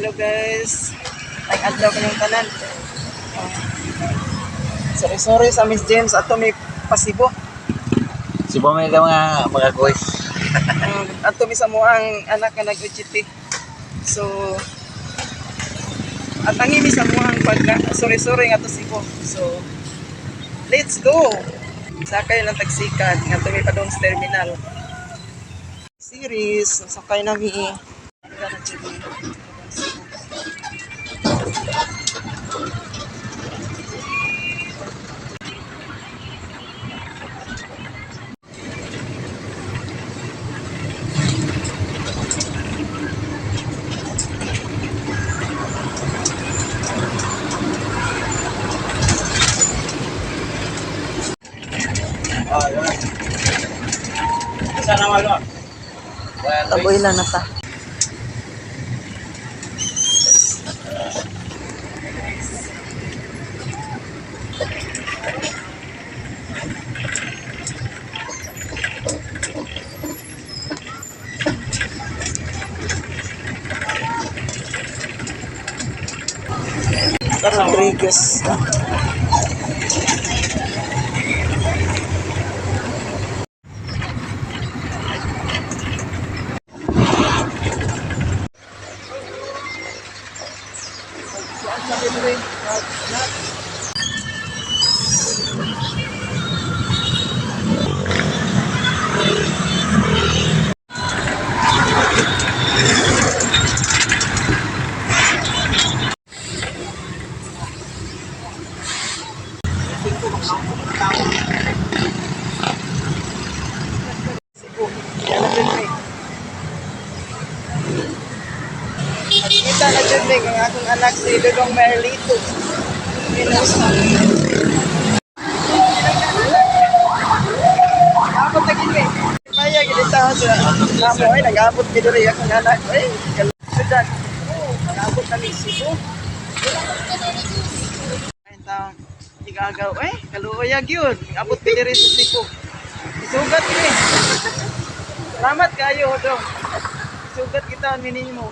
Hello guys. Nag-adlaw kanyang tanan. Sorry sa Miss James. Ato may pasibo. Subo mo ka mga guys. Ato may sa muang anak na nag-UGT. So, at ang imi sa muang sorry nga to sibo. So, let's go! Sakay ng tagsikan. Nga to may padong terminal. Series. Sakay na mi. Sana malo. Taboy lang na ta. Rodriguez. Kita na dyan ang akong anak si Dudong Merlito. Pinosa. Nag-abot na gini. Maya, ginita ko sa namo. Ay, nag-abot gini rin akong anak. Ay, kalusudan. Nag-abot na ni Sibo. Ay, taong igagaw. Ay, kaluyag yun. Nag-abot gini rin sa Sibo. Isugat gini. Salamat kayo, Dong. Isugat kita ang minimo.